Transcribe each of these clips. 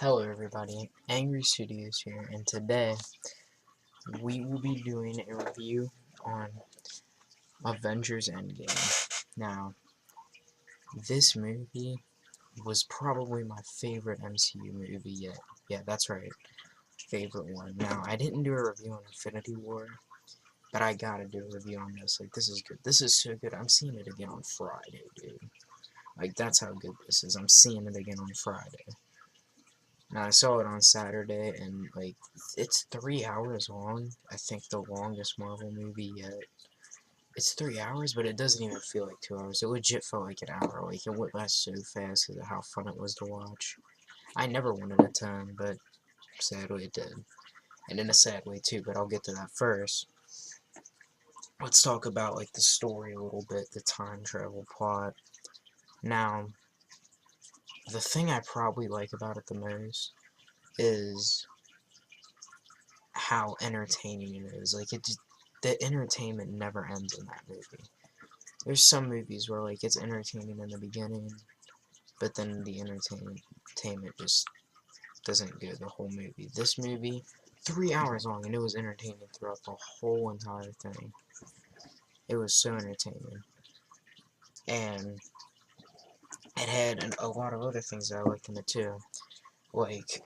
Hello everybody, Angry Studios here, and today we will be doing a review on Avengers Endgame. Now, this movie was probably my favorite MCU movie yet. Yeah, that's right, favorite one. Now, I didn't do a review on Infinity War, but I gotta do a review on this. Like, this is good. This is so good. I'm seeing it again on Friday, dude. Like, that's how good this is. I'm seeing it again on Friday. Now, I saw it on Saturday, and, like, it's 3 hours long. I think the longest Marvel movie yet. It's 3 hours, but it doesn't even feel like 2 hours. It legit felt like an hour. Like, it went by so fast because of how fun it was to watch. I never wanted it to end, but sadly it did. And in a sad way, too, but I'll get to that first. Let's talk about, like, the story a little bit, the time travel plot. Now, the thing I probably like about it the most is how entertaining it is. Like, the entertainment never ends in that movie. There's some movies where, like, it's entertaining in the beginning, but then the entertainment just doesn't go the whole movie. This movie, 3 hours long, and it was entertaining throughout the whole entire thing. It was so entertaining. And it had a lot of other things that I liked in it, too. Like,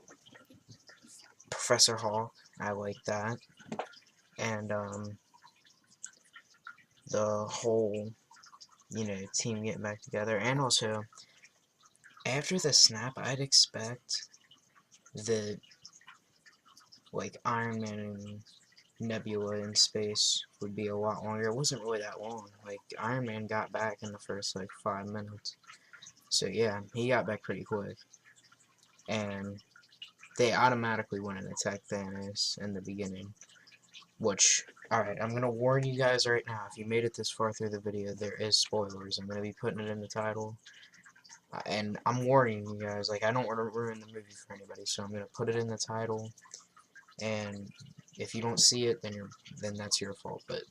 Professor Hall, I liked that. And, the whole, team getting back together. And also, after the snap, I'd expect that, like, Iron Man and Nebula in space would be a lot longer. It wasn't really that long. Like, Iron Man got back in the first, like, 5 minutes. So, yeah, he got back pretty quick. And they automatically went and attacked Thanos in the beginning. Which, alright, I'm gonna warn you guys right now, if you made it this far through the video, there is spoilers. I'm gonna be putting it in the title. And I'm warning you guys, like, I don't want to ruin the movie for anybody, so I'm gonna put it in the title. And if you don't see it, then that's your fault. But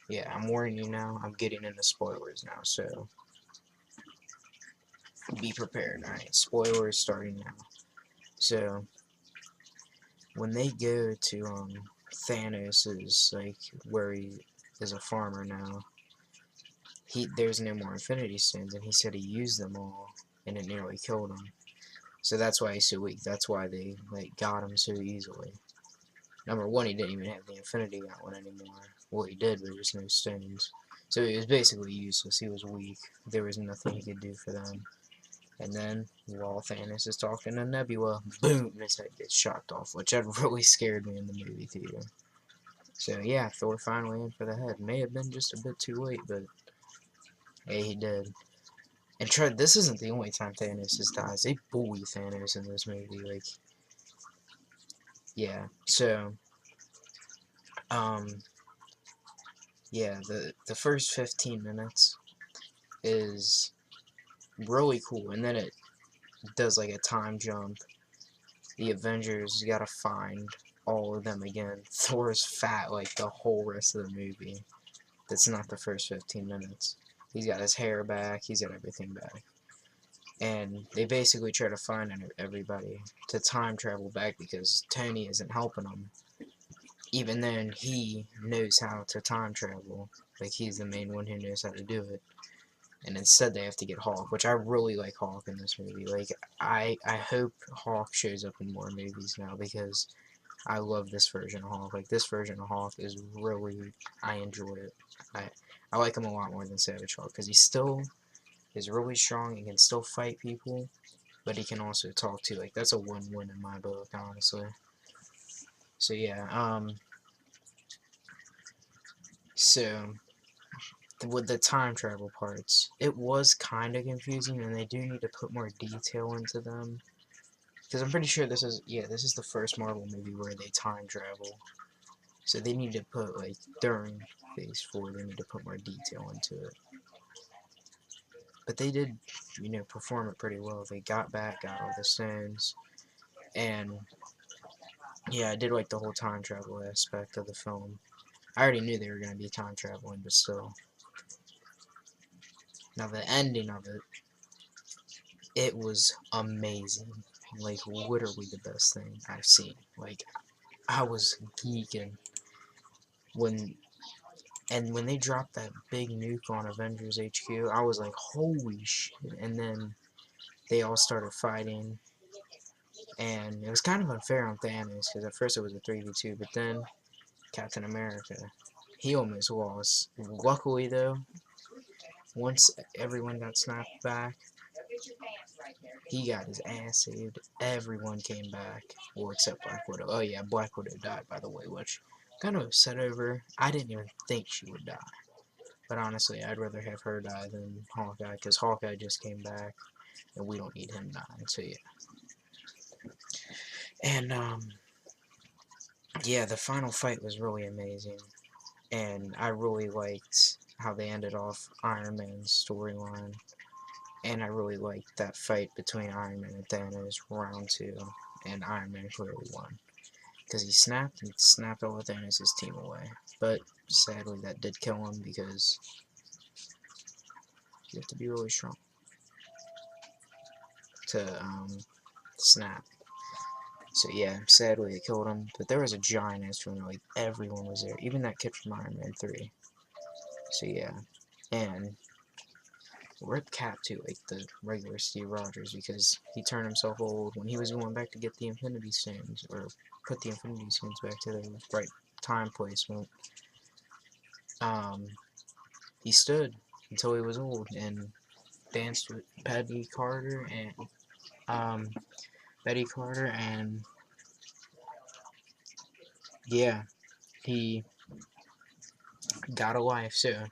yeah, I'm warning you now. I'm getting into spoilers now, so be prepared. Alright, spoilers starting now. So when they go to Thanos' like where he is a farmer now, there's no more Infinity Stones, and he said he used them all, and it nearly killed him. So that's why he's so weak. That's why they like got him so easily. Number one, he didn't even have the Infinity Gauntlet anymore. Well, he did, but just no stones. So he was basically useless. He was weak. There was nothing he could do for them. And then, while Thanos is talking to Nebula, boom, his head gets chopped off, which had really scared me in the movie theater. So yeah, Thor finally in for the head. May have been just a bit too late, but hey, he did. And this isn't the only time Thanos dies. They bully Thanos in this movie, like, yeah. So, yeah, the first 15 minutes is really cool, and then it does like a time jump. The Avengers gotta find all of them again. Thor's fat like the whole rest of the movie. That's not the first 15 minutes. He's got his hair back, he's got everything back. And they basically try to find everybody to time travel back because Tony isn't helping them. Even then, he knows how to time travel. Like, he's the main one who knows how to do it. And instead they have to get Hawk, which I really like Hawk in this movie. Like, I hope Hawk shows up in more movies now, because I love this version of Hawk. Like, this version of Hawk is really, I enjoy it. I like him a lot more than Savage Hawk, because he still is really strong and can still fight people, but he can also talk too. Like, that's a win-win in my book, honestly. So yeah, so with the time travel parts, it was kind of confusing, and they do need to put more detail into them. Because I'm pretty sure this is the first Marvel movie where they time travel. So they need to put, like, during Phase 4, they need to put more detail into it. But they did, perform it pretty well. They got back, got all the stones, and yeah, I did like the whole time travel aspect of the film. I already knew they were going to be time traveling, but still. Now the ending of it It was amazing. Like, literally the best thing I've seen. Like, I was geeking when when they dropped that big nuke on Avengers HQ. I was like, holy shit! And then they all started fighting, and it was kind of unfair on Thanos because at first it was a 3v2, but then Captain America, he almost lost. Luckily though, once everyone got snapped back, he got his ass saved. Everyone came back. Well, except Black Widow. Oh yeah, Black Widow died, by the way, which kind of upset over. I didn't even think she would die. But honestly, I'd rather have her die than Hawkeye, because Hawkeye just came back, and we don't need him dying, so yeah. And, yeah, the final fight was really amazing, and I really liked how they ended off Iron Man's storyline, and I really liked that fight between Iron Man and Thanos, round 2, and Iron Man clearly won. Because he snapped all of Thanos' team away. But sadly, that did kill him because you have to be really strong to snap. So yeah, sadly it killed him. But there was a giant ass room, like everyone was there, even that kid from Iron Man 3. So yeah, and rip Cap too, like the regular Steve Rogers, because he turned himself old when he was going back to get the Infinity Stones, or put the Infinity Stones back to their right time placement. He stood until he was old and danced with um, Betty Carter, and yeah, he got a life. So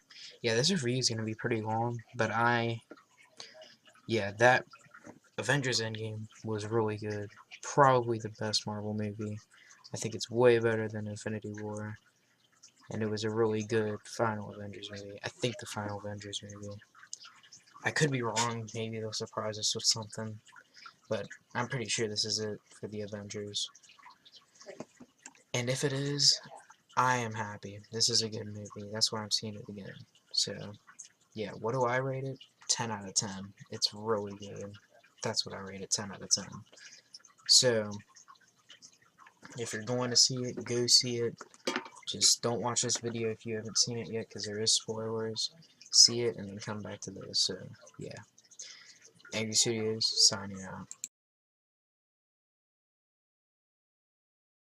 yeah, this review is gonna be pretty long, but yeah, that Avengers Endgame was really good. Probably the best Marvel movie. I think it's way better than Infinity War, and it was a really good final Avengers movie. I think the final Avengers movie. I could be wrong. Maybe they'll surprise us with something. But I'm pretty sure this is it for the Avengers. And if it is, I am happy. This is a good movie. That's why I'm seeing it again. So, yeah, what do I rate it? 10 out of 10. It's really good. That's what I rate it, 10 out of 10. So, if you're going to see it, go see it. Just don't watch this video if you haven't seen it yet, because there is spoilers. See it, and then come back to this. So, yeah. Angry Studios, signing out.